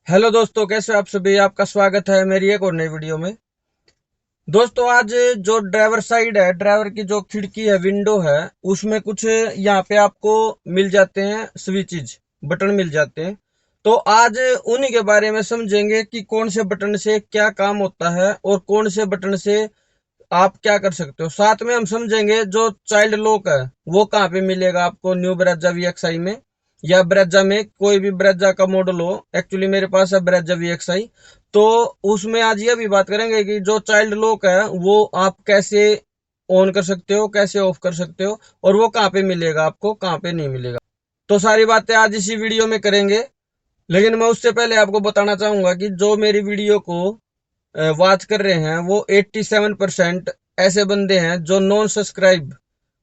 Hello दोस्तों, कैसे आप सभी। आपका स्वागत है मेरी एक और नई वीडियो में। दोस्तों, आज जो ड्राइवर साइड है, ड्राइवर की जो खिड़की है, विंडो है, उसमें कुछ यहाँ पे आपको मिल जाते हैं स्विचेज, बटन मिल जाते हैं। तो आज उन्हीं के बारे में समझेंगे कि कौन से बटन से क्या काम होता है और कौन से बटन से आप क्या कर सकते हो। साथ में हम समझेंगे जो चाइल्ड लॉक है वो कहाँ पे मिलेगा आपको, न्यू ब्रेजा वीएक्सआई में या ब्रेजा में, कोई भी ब्रेजा का मॉडल हो। एक्चुअली मेरे पास है ब्रेजा वीएक्सआई, तो उसमें आज ये भी बात करेंगे कि जो चाइल्ड लॉक है वो आप कैसे ऑन कर सकते हो, कैसे ऑफ कर सकते हो, और वो कहाँ पे मिलेगा आपको, कहाँ पे नहीं मिलेगा। तो सारी बातें आज इसी वीडियो में करेंगे। लेकिन मैं उससे पहले आपको बताना चाहूंगा कि जो मेरी वीडियो को वॉच कर रहे हैं वो 87% ऐसे बंदे हैं जो नॉन सब्सक्राइब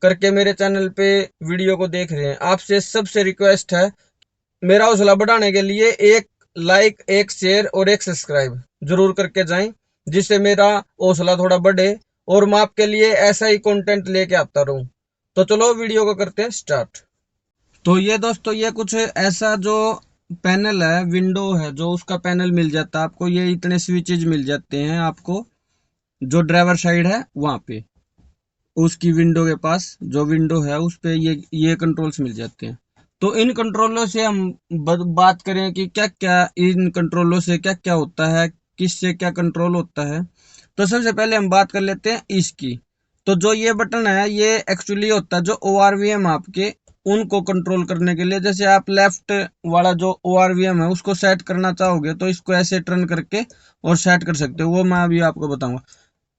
करके मेरे चैनल पे वीडियो को देख रहे हैं। आपसे सबसे रिक्वेस्ट है, मेरा हौसला बढ़ाने के लिए एक लाइक, एक शेयर और एक सब्सक्राइब जरूर करके जाएं, जिससे मेरा हौसला थोड़ा बढ़े और मैं आपके लिए ऐसा ही कंटेंट लेके आता रहूं। तो चलो वीडियो को करते हैं स्टार्ट। तो ये दोस्तों, ये कुछ ऐसा जो पैनल है, विंडो है, जो उसका पैनल मिल जाता है आपको। ये इतने स्विचेज मिल जाते हैं आपको जो ड्राइवर साइड है वहां पे, उसकी विंडो के पास जो विंडो है उस पे ये कंट्रोल्स मिल जाते हैं। तो इन कंट्रोलों से हम बात करें कि क्या क्या इन कंट्रोलों से क्या क्या होता है, किससे क्या कंट्रोल होता है। तो सबसे पहले हम बात कर लेते हैं इसकी। तो जो ये बटन है ये एक्चुअली होता है जो ORVM आपके, उनको कंट्रोल करने के लिए। जैसे आप लेफ्ट वाला जो ORVM है उसको सेट करना चाहोगे तो इसको ऐसे टर्न करके और सेट कर सकते हो, वो मैं अभी आपको बताऊंगा।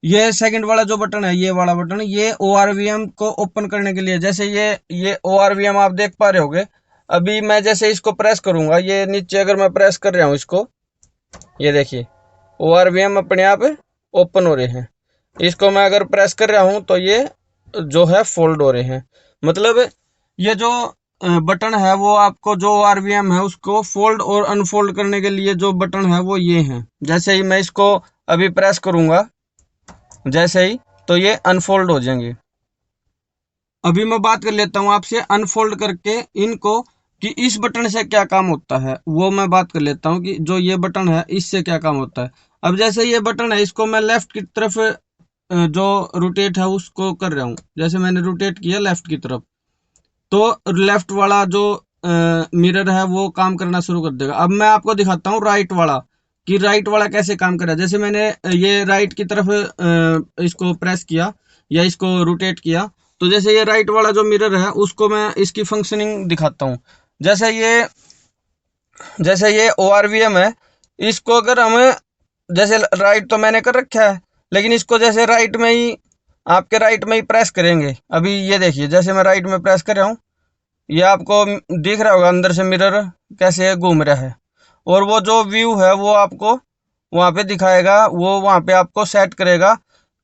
ये सेकंड वाला जो बटन है, ये वाला बटन, ये ORVM को ओपन करने के लिए। जैसे ये ORVM आप देख पा रहे होगे। अभी मैं जैसे इसको प्रेस करूंगा, ये नीचे अगर मैं प्रेस कर रहा हूँ इसको, ये देखिए ORVM अपने आप ओपन हो रहे हैं। इसको मैं अगर प्रेस कर रहा हूँ तो ये जो है फोल्ड हो रहे हैं। मतलब ये जो बटन है वो आपको, जो ORVM है उसको फोल्ड और अनफोल्ड करने के लिए जो बटन है वो ये है। जैसे ही मैं इसको अभी प्रेस करूंगा, जैसे ही, तो ये अनफोल्ड हो जाएंगे। अभी मैं बात कर लेता हूँ आपसे अनफोल्ड करके इनको, कि इस बटन से क्या काम होता है वो मैं बात कर लेता हूँ कि जो ये बटन है इससे क्या काम होता है। अब जैसे ये बटन है, इसको मैं लेफ्ट की तरफ जो रोटेट है उसको कर रहा हूँ। जैसे मैंने रोटेट किया लेफ्ट की तरफ, तो लेफ्ट वाला जो मिरर है वो काम करना शुरू कर देगा। अब मैं आपको दिखाता हूँ राइट वाला, कि राइट वाला कैसे काम कर रहा है। जैसे मैंने ये राइट की तरफ इसको प्रेस किया या इसको रोटेट किया, तो जैसे ये राइट वाला जो मिरर है उसको मैं इसकी फंक्शनिंग दिखाता हूँ। जैसे ये जैसे ये ORVM है, इसको अगर हम, जैसे राइट तो मैंने कर रखा है, लेकिन इसको जैसे राइट में ही, आपके राइट में ही प्रेस करेंगे। अभी ये देखिए, जैसे मैं राइट में प्रेस कर रहा हूँ, ये आपको दिख रहा होगा अंदर से मिरर कैसे घूम रहा है, और वो जो व्यू है वो आपको वहां पे दिखाएगा, वो वहां पे आपको सेट करेगा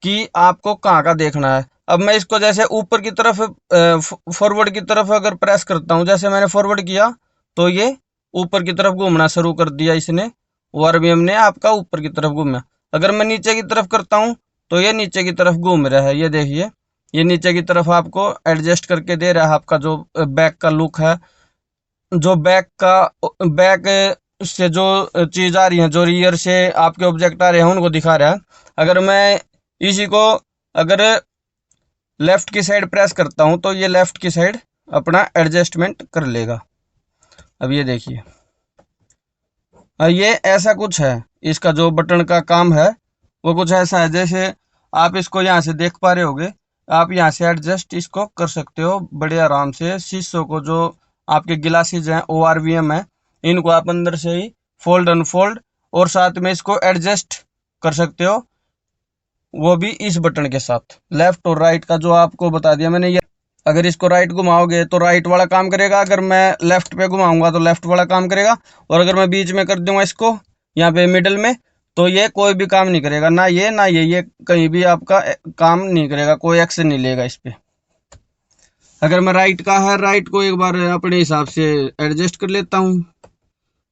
कि आपको कहाँ का देखना है। अब मैं इसको जैसे ऊपर की तरफ, फॉरवर्ड की तरफ अगर प्रेस करता हूँ, जैसे मैंने फॉरवर्ड किया तो ये ऊपर की तरफ घूमना शुरू कर दिया इसने, ORVM ने आपका ऊपर की तरफ घूमा। अगर मैं नीचे की तरफ करता हूँ तो ये नीचे की तरफ घूम रहा है, ये देखिए, ये नीचे की तरफ आपको एडजस्ट करके दे रहा है। आपका जो बैक का लुक है, जो बैक से जो चीज आ रही है, जो रियर से आपके ऑब्जेक्ट आ रहे हैं उनको दिखा रहा है। अगर मैं इसी को अगर लेफ्ट की साइड प्रेस करता हूं तो ये लेफ्ट की साइड अपना एडजस्टमेंट कर लेगा। अब ये देखिए, ये ऐसा कुछ है। इसका जो बटन का काम है वो कुछ ऐसा है। जैसे आप इसको यहाँ से देख पा रहे होगे, आप यहाँ से एडजस्ट इसको कर सकते हो बड़े आराम से। शीशों को, जो आपके गिलासेज हैं, ORVM है, इनको आप अंदर से ही फोल्ड अनफोल्ड और साथ में इसको एडजस्ट कर सकते हो, वो भी इस बटन के साथ। लेफ्ट और राइट का जो आपको बता दिया मैंने, ये अगर इसको राइट घुमाओगे तो राइट वाला काम करेगा, अगर मैं लेफ्ट पे घुमाऊंगा तो लेफ्ट वाला काम करेगा, और अगर मैं बीच में कर दूंगा इसको यहाँ पे मिडल में, तो ये कोई भी काम नहीं करेगा, ना ये ना ये कहीं भी आपका काम नहीं करेगा, कोई एक्शन नहीं लेगा इस पे। अगर मैं राइट का है, राइट को एक बार अपने हिसाब से एडजस्ट कर लेता हूँ,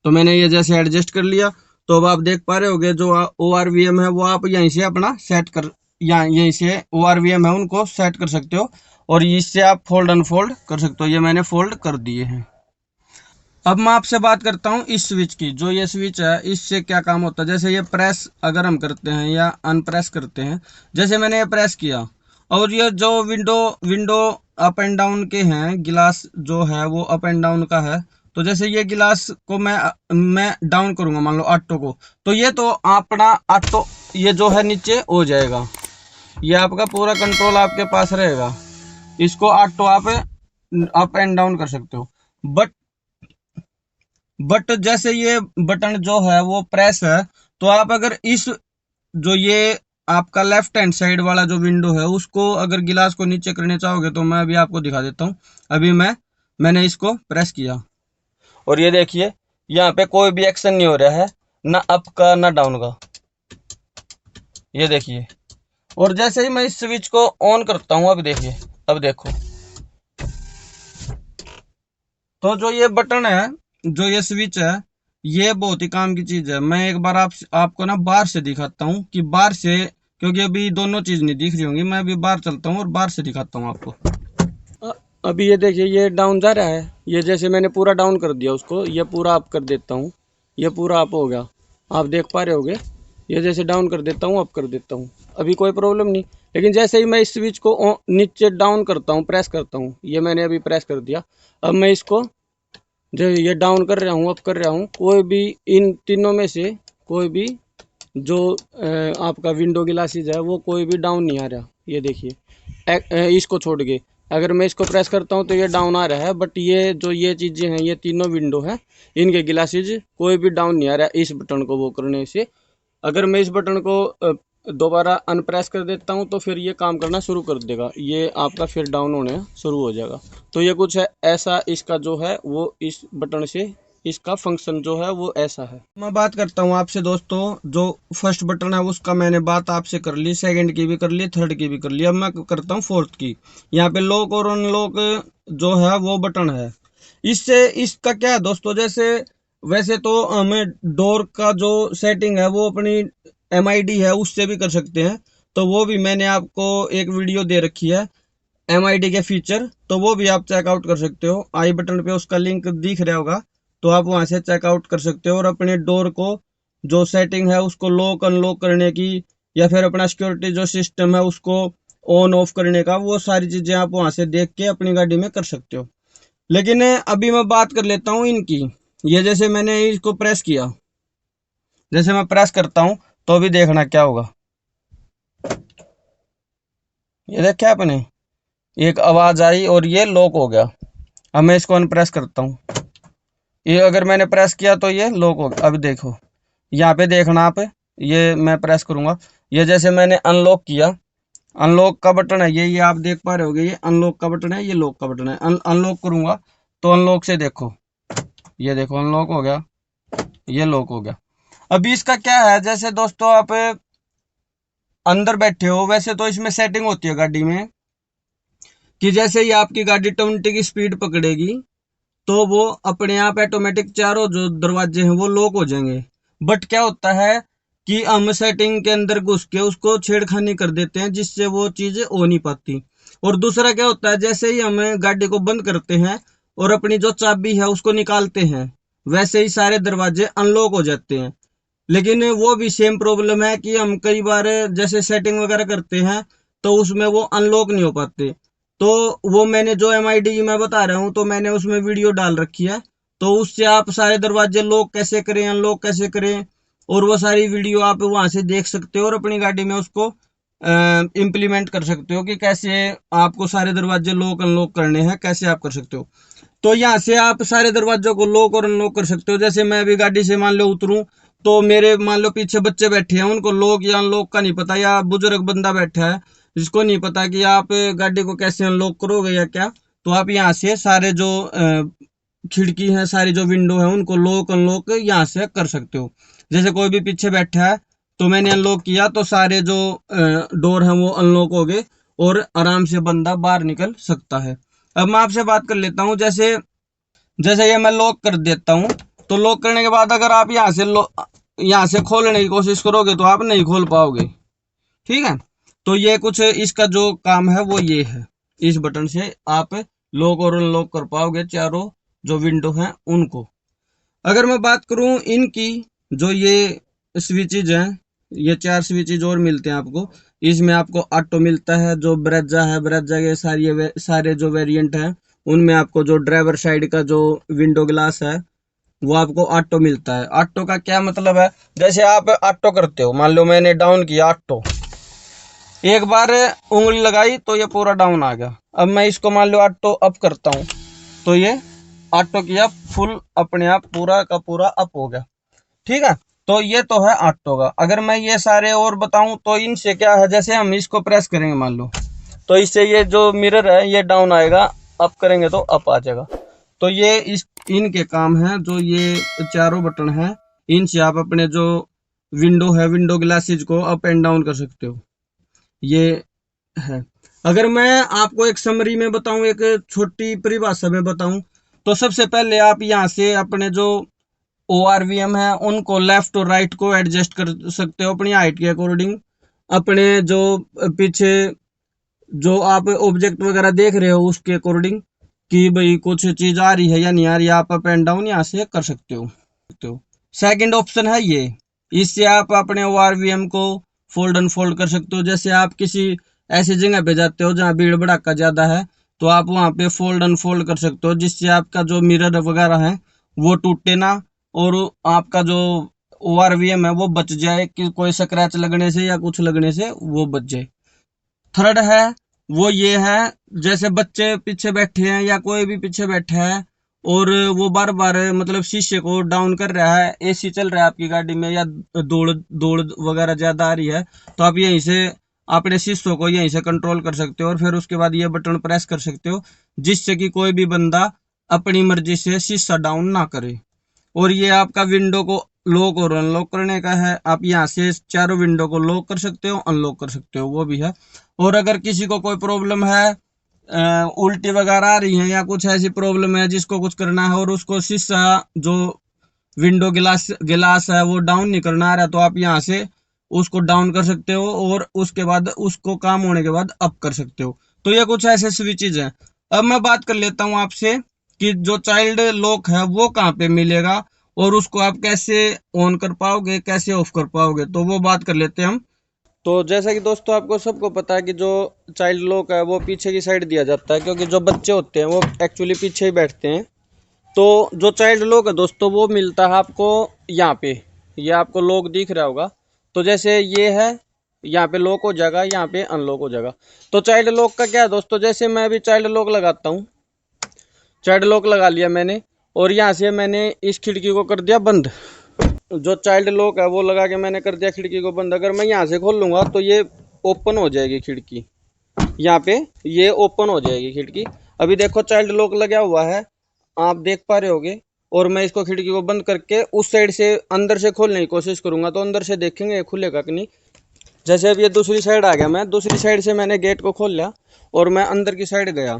तो मैंने ये जैसे एडजस्ट कर लिया, तो अब आप देख पा रहे होगे जो ORVM है वो आप यहीं से अपना सेट कर, या यहीं से ORVM है उनको सेट कर सकते हो, और इससे आप फोल्ड अनफोल्ड कर सकते हो। ये मैंने फोल्ड कर दिए हैं। अब मैं आपसे बात करता हूँ इस स्विच की। जो ये स्विच है इससे क्या काम होता है, जैसे ये प्रेस अगर हम करते हैं या अनप्रेस करते हैं, जैसे मैंने ये प्रेस किया और ये जो window window up and down के हैं, गिलास जो है वो अप एंड डाउन का है। तो जैसे ये गिलास को मैं डाउन करूंगा, मान लो ऑटो को, तो ये तो अपना ऑटो ये जो है नीचे हो जाएगा। ये आपका पूरा कंट्रोल आपके पास रहेगा। इसको ऑटो आप अप एंड डाउन कर सकते हो। बट जैसे ये बटन जो है वो प्रेस है, तो आप अगर इस जो ये आपका लेफ्ट हैंड साइड वाला जो विंडो है उसको अगर गिलास को नीचे करने चाहोगे, तो मैं अभी आपको दिखा देता हूँ। अभी मैंने इसको प्रेस किया और ये देखिए यहाँ पे कोई भी एक्शन नहीं हो रहा है, ना अप का ना डाउन का। ये देखिए, और जैसे ही मैं इस स्विच को ऑन करता हूँ, अब देखिए, अब देखो, तो जो ये बटन है, जो ये स्विच है, ये बहुत ही काम की चीज है। मैं एक बार आपको ना बाहर से दिखाता हूँ कि बाहर से, क्योंकि अभी दोनों चीज नहीं दिख रही होंगी, मैं अभी बाहर चलता हूँ और बाहर से दिखाता हूँ आपको। अभी ये देखिए, ये डाउन जा रहा है। ये जैसे मैंने पूरा डाउन कर दिया उसको, ये पूरा अप कर देता हूँ, ये पूरा अप हो गया, आप देख पा रहे होगे। ये जैसे डाउन कर देता हूँ, अप कर देता हूँ, अभी कोई प्रॉब्लम नहीं। लेकिन जैसे ही मैं इस स्विच को नीचे डाउन करता हूँ, प्रेस करता हूँ, ये मैंने अभी प्रेस कर दिया। अब मैं इसको जो ये डाउन कर रहा हूँ, अप कर रहा हूँ, कोई भी इन तीनों में से कोई भी जो आपका विंडो ग्लासेस है वो कोई भी डाउन नहीं आ रहा। ये देखिए, इसको छोड़ के अगर मैं इसको प्रेस करता हूँ तो ये डाउन आ रहा है। बट ये जो ये चीज़ें हैं, ये तीनों विंडो है, इनके ग्लासेस कोई भी डाउन नहीं आ रहा है इस बटन को वो करने से। अगर मैं इस बटन को दोबारा अनप्रेस कर देता हूँ तो फिर ये काम करना शुरू कर देगा, ये आपका फिर डाउन होने शुरू हो जाएगा। तो ये कुछ है ऐसा, इसका जो है वो इस बटन से इसका फंक्शन जो है वो ऐसा है। मैं बात करता हूँ आपसे दोस्तों, जो फर्स्ट बटन है उसका मैंने बात आपसे कर ली, सेकंड की भी कर ली, थर्ड की भी कर ली। अब मैं करता हूँ फोर्थ की। यहाँ पे लॉक और अनलॉक जो है वो बटन है। इससे इसका क्या है दोस्तों, जैसे वैसे तो हमें डोर का जो सेटिंग है वो अपनी MID है उससे भी कर सकते हैं। तो वो भी मैंने आपको एक वीडियो दे रखी है MID के फीचर, तो वो भी आप चेकआउट कर सकते हो। आई बटन पे उसका लिंक दिख रहा होगा, तो आप वहां से चेकआउट कर सकते हो। और अपने डोर को जो सेटिंग है उसको लॉक अनलॉक करने की, या फिर अपना सिक्योरिटी जो सिस्टम है उसको ऑन ऑफ करने का, वो सारी चीजें आप वहां से देख के अपनी गाड़ी में कर सकते हो। लेकिन अभी मैं बात कर लेता हूँ इनकी। ये जैसे मैंने इसको प्रेस किया, जैसे मैं प्रेस करता हूँ तो अभी देखना क्या होगा। ये देखा आपने, एक आवाज आई और ये लॉक हो गया। अब मैं इसको अनप्रेस करता हूँ, ये अगर मैंने प्रेस किया तो ये लॉक हो गया। अभी देखो यहाँ पे देखना आप, ये मैं प्रेस करूंगा, ये जैसे मैंने अनलॉक किया, अनलॉक का बटन है ये आप देख पा रहे होगे, ये अनलॉक का बटन है, ये लॉक का बटन है। अनलॉक करूंगा तो अनलॉक से देखो, ये देखो अनलॉक हो गया, ये लॉक हो गया। अभी इसका क्या है, जैसे दोस्तों आप अंदर बैठे हो, वैसे तो इसमें सेटिंग होती है गाड़ी में कि जैसे ही आपकी गाड़ी 20 की स्पीड पकड़ेगी तो वो अपने आप ऑटोमेटिक चारों जो दरवाजे हैं वो लॉक हो जाएंगे। बट क्या होता है कि हम सेटिंग के अंदर घुस के उसको छेड़खानी कर देते हैं, जिससे वो चीजें हो नहीं पाती। और दूसरा क्या होता है, जैसे ही हम गाड़ी को बंद करते हैं और अपनी जो चाबी है उसको निकालते हैं, वैसे ही सारे दरवाजे अनलॉक हो जाते हैं। लेकिन वो भी सेम प्रॉब्लम है कि हम कई बार जैसे सेटिंग वगैरह करते हैं तो उसमें वो अनलॉक नहीं हो पाते। तो वो मैंने जो MID मैं बता रहा हूँ, तो मैंने उसमें वीडियो डाल रखी है, तो उससे आप सारे दरवाजे लॉक कैसे करें, अनलॉक कैसे करें, और वो सारी वीडियो आप वहां से देख सकते हो और अपनी गाड़ी में उसको इम्प्लीमेंट कर सकते हो कि कैसे आपको सारे दरवाजे लॉक अनलॉक करने हैं, कैसे आप कर सकते हो। तो यहाँ से आप सारे दरवाजों को लॉक और अनलॉक कर सकते हो। जैसे मैं अभी गाड़ी से मान लो उतरूं, तो मेरे मान लो पीछे बच्चे बैठे हैं, उनको लॉक या अनलॉक का नहीं पता, या बुजुर्ग बंदा बैठा है जिसको नहीं पता कि आप गाड़ी को कैसे अनलॉक करोगे या क्या, तो आप यहाँ से सारे जो खिड़की है, सारी जो विंडो है, उनको लॉक अनलॉक यहाँ से कर सकते हो। जैसे कोई भी पीछे बैठा है तो मैंने अनलॉक किया तो सारे जो डोर हैं वो अनलॉक हो गए और आराम से बंदा बाहर निकल सकता है। अब मैं आपसे बात कर लेता हूँ, जैसे जैसे ये मैं लॉक कर देता हूँ, तो लॉक करने के बाद अगर आप यहाँ से खोलने की कोशिश करोगे तो आप नहीं खोल पाओगे। ठीक है, तो ये कुछ इसका जो काम है वो ये है, इस बटन से आप लॉक और अनलॉक कर पाओगे चारों जो विंडो हैं उनको। अगर मैं बात करूं इनकी, जो ये स्विचेज हैं, ये 4 स्विचेज और मिलते हैं आपको। इसमें आपको ऑटो मिलता है, जो ब्रेजा है, ब्रेजा के सारे जो वेरिएंट हैं उनमें आपको जो ड्राइवर साइड का जो विंडो ग्लास है वो आपको ऑटो मिलता है। ऑटो का क्या मतलब है, जैसे आप ऑटो करते हो, मान लो मैंने डाउन किया ऑटो, एक बार उंगली लगाई तो ये पूरा डाउन आ गया। अब मैं इसको मान लो ऑटो अप करता हूँ तो ये ऑटो किया फुल, अपने आप पूरा का पूरा अप हो गया। ठीक है, तो ये तो है ऑटो का। अगर मैं ये सारे और बताऊं तो इनसे क्या है, जैसे हम इसको प्रेस करेंगे मान लो, तो इससे ये जो मिरर है ये डाउन आएगा, अप करेंगे तो अप आ जाएगा। तो ये इनके काम है, जो ये चारों बटन हैं इनसे आप अपने जो विंडो है, विंडो ग्लासेज को अप एंड डाउन कर सकते हो। ये है। अगर मैं आपको एक समरी में बताऊं, एक छोटी परिभाषा में बताऊं, तो सबसे पहले आप यहाँ से अपने जो ORVM है उनको लेफ्ट और राइट को एडजस्ट कर सकते हो अपनी हाइट के अकॉर्डिंग। अपने जो पीछे जो आप ऑब्जेक्ट वगैरह देख रहे हो उसके अकॉर्डिंग, कि भाई कुछ चीज आ रही है या नहीं आ रही है, आप अप एंड डाउन यहाँ से कर सकते हो। सेकंड ऑप्शन है ये, इससे आप अपने ORVM को फोल्ड अनफोल्ड कर सकते हो। जैसे आप किसी ऐसी जगह पे जाते हो जहाँ भीड़ भड़ाका ज्यादा है, तो आप वहाँ पे फोल्ड अनफोल्ड कर सकते हो, जिससे आपका जो मिरर वगैरह है वो टूटे ना, और आपका जो ORVM है वो बच जाए, कि कोई स्क्रैच लगने से या कुछ लगने से वो बच जाए। थर्ड है वो ये है, जैसे बच्चे पीछे बैठे हैं या कोई भी पीछे बैठा है और वो बार बार मतलब शीशे को डाउन कर रहा है, AC चल रहा है आपकी गाड़ी में, या दौड़ दौड़ वगैरह ज्यादा आ रही है, तो आप यहीं से अपने शीशों को यहीं से कंट्रोल कर सकते हो और फिर उसके बाद ये बटन प्रेस कर सकते हो, जिससे कि कोई भी बंदा अपनी मर्जी से शीशा डाउन ना करे। और ये आपका विंडो को लॉक और अनलॉक करने का है, आप यहाँ से चारों विंडो को लॉक कर सकते हो, अनलॉक कर सकते हो, वो भी है। और अगर किसी को कोई प्रॉब्लम है, उल्टी वगैरह आ रही है या कुछ ऐसी प्रॉब्लम है जिसको कुछ करना है और उसको शीशा जो विंडो गिलास गिलास है वो डाउन नहीं करना आ रहा, तो आप यहाँ से उसको डाउन कर सकते हो और उसके बाद उसको काम होने के बाद अप कर सकते हो। तो ये कुछ ऐसे स्विचेज हैं। अब मैं बात कर लेता हूँ आपसे कि जो चाइल्ड लॉक है वो कहाँ पे मिलेगा और उसको आप कैसे ऑन कर पाओगे, कैसे ऑफ कर पाओगे, तो वो बात कर लेते हैं हम। तो जैसा कि दोस्तों आपको सबको पता है कि जो चाइल्ड लॉक है वो पीछे की साइड दिया जाता है, क्योंकि जो बच्चे होते हैं वो एक्चुअली पीछे ही बैठते हैं। तो जो चाइल्ड लॉक है दोस्तों वो मिलता है आपको यहाँ पे, ये आपको लॉक दिख रहा होगा। तो जैसे ये है, यहाँ पे लॉक हो जाएगा, यहाँ पे अनलॉक हो जाएगा। तो चाइल्ड लॉक का क्या है दोस्तों, जैसे मैं अभी चाइल्ड लॉक लगाता हूँ, चाइल्ड लॉक लगा लिया मैंने और यहाँ से मैंने इस खिड़की को कर दिया बंद। जो चाइल्ड लॉक है वो लगा के मैंने कर दिया खिड़की को बंद। अगर मैं यहाँ से खोल लूंगा तो ये ओपन हो जाएगी खिड़की, यहाँ पे ये ओपन हो जाएगी खिड़की। अभी देखो चाइल्ड लॉक लगा हुआ है, आप देख पा रहे होगे। और मैं इसको खिड़की को बंद करके उस साइड से अंदर से खोलने की कोशिश करूंगा, तो अंदर से देखेंगे खुलेगा कि नहीं। जैसे अब ये दूसरी साइड आ गया, मैं दूसरी साइड से मैंने गेट को खोल लिया और मैं अंदर की साइड गया,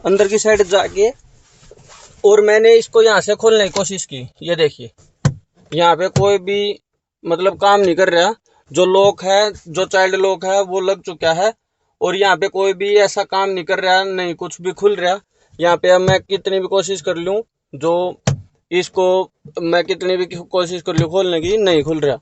अंदर की साइड जाके और मैंने इसको यहाँ से खोलने की कोशिश की। ये देखिए यहाँ पे कोई भी मतलब काम नहीं कर रहा, जो लॉक है, जो चाइल्ड लॉक है वो लग चुका है और यहाँ पे कोई भी ऐसा काम नहीं कर रहा, नहीं कुछ भी खुल रहा। यहाँ पे अब मैं कितनी भी कोशिश कर लूँ, जो इसको मैं कितनी भी कोशिश कर लूँ खोलने की, नहीं खुल रहा,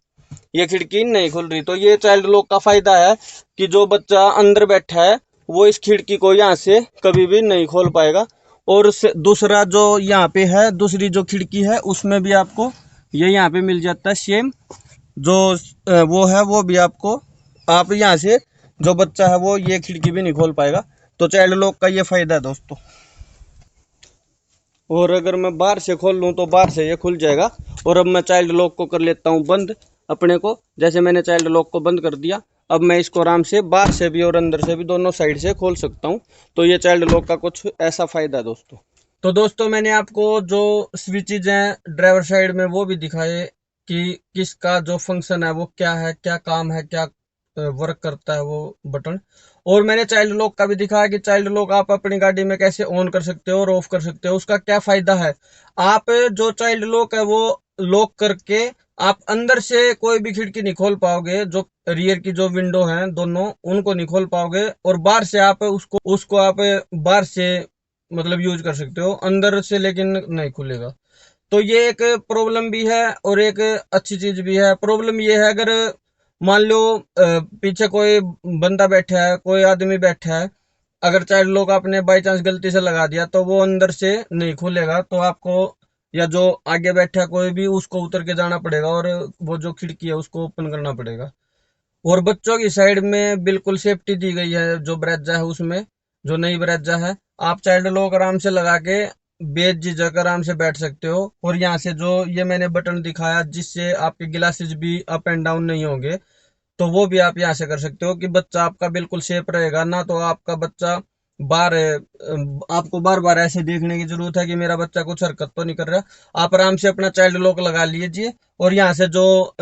ये खिड़की नहीं खुल रही। तो ये चाइल्ड लॉक का फायदा है कि जो बच्चा अंदर बैठा है वो इस खिड़की को यहाँ से कभी भी नहीं खोल पाएगा। और दूसरा जो यहाँ पे है, दूसरी जो खिड़की है उसमें भी आपको ये यहाँ पे मिल जाता है सेम, जो वो है वो भी आपको, आप यहाँ से जो बच्चा है वो ये खिड़की भी नहीं खोल पाएगा। तो चाइल्ड लॉक का ये फायदा है दोस्तों। और अगर मैं बाहर से खोल लूँ तो बाहर से ये खुल जाएगा। और अब मैं चाइल्ड लॉक को कर लेता हूँ बंद अपने को। जैसे मैंने चाइल्ड लॉक को बंद कर दिया, अब मैं इसको आराम से बाहर से भी और अंदर से भी दोनों साइड से खोल सकता हूँ। तो ये चाइल्ड लॉक का कुछ ऐसा फायदा है दोस्तों। तो दोस्तों मैंने आपको जो स्विचेज हैं ड्राइवर साइड में वो भी दिखाए कि किसका जो फंक्शन है वो क्या है, क्या काम है, क्या वर्क करता है वो बटन। और मैंने चाइल्ड लॉक का भी दिखाया कि चाइल्ड लॉक आप अपनी गाड़ी में कैसे ऑन कर सकते हो और ऑफ कर सकते हो, उसका क्या फायदा है। आप जो चाइल्ड लॉक है वो लॉक करके आप अंदर से कोई भी खिड़की नहीं खोल पाओगे, जो रियर की जो विंडो है दोनों उनको नहीं खोल पाओगे। और बाहर से आप उसको आप बाहर से मतलब यूज कर सकते हो अंदर से, लेकिन नहीं खुलेगा। तो ये एक प्रॉब्लम भी है और एक अच्छी चीज भी है। प्रॉब्लम ये है, अगर मान लो पीछे कोई बंदा बैठा है, कोई आदमी बैठा है, अगर चाइल्ड लॉक आपने बाई चांस गलती से लगा दिया तो वो अंदर से नहीं खुलेगा, तो आपको या जो आगे बैठा है कोई भी, उसको उतर के जाना पड़ेगा और वो जो खिड़की है उसको ओपन करना पड़ेगा। और बच्चों की साइड में बिल्कुल सेफ्टी दी गई है, जो ब्रेजा है उसमें, जो नई ब्रेजा है, आप चाइल्ड लॉक आराम से लगा के बेझिझक आराम से बैठ सकते हो। और यहाँ से जो ये मैंने बटन दिखाया जिससे आपके ग्लासेस भी अप एंड डाउन नहीं होंगे, तो वो भी आप यहाँ से कर सकते हो कि बच्चा आपका बिल्कुल सेफ रहेगा ना। तो आपका बच्चा बार आपको बार बार ऐसे देखने की जरूरत है कि मेरा बच्चा कुछ हरकत तो नहीं कर रहा। आप आराम से अपना चाइल्ड लॉक लगा लीजिए और यहाँ से जो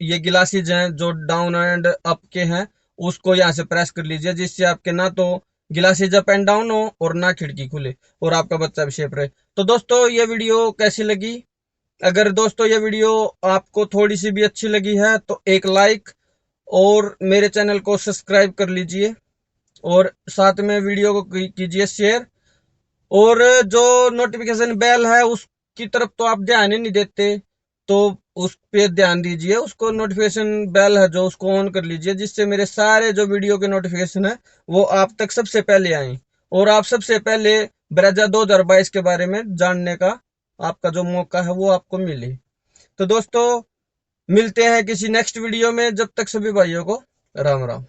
ये गिलासेज हैं जो डाउन एंड अप के हैं, उसको यहाँ से प्रेस कर लीजिए, जिससे आपके ना तो गिलासेज अप एंड डाउन हो और ना खिड़की खुले, और आपका बच्चा भी सेफ रहे। तो दोस्तों ये वीडियो कैसी लगी? अगर दोस्तों ये वीडियो आपको थोड़ी सी भी अच्छी लगी है तो एक लाइक और मेरे चैनल को सब्सक्राइब कर लीजिए, और साथ में वीडियो को कीजिए शेयर। और जो नोटिफिकेशन बेल है उसकी तरफ तो आप ध्यान ही नहीं देते, तो उस पे ध्यान दीजिए। उसको नोटिफिकेशन बेल है जो, उसको ऑन कर लीजिए, जिससे मेरे सारे जो वीडियो के नोटिफिकेशन है वो आप तक सबसे पहले आए, और आप सबसे पहले ब्रेजा 2022 के बारे में जानने का आपका जो मौका है वो आपको मिले। तो दोस्तों मिलते हैं किसी नेक्स्ट वीडियो में, जब तक सभी भाइयों को राम राम।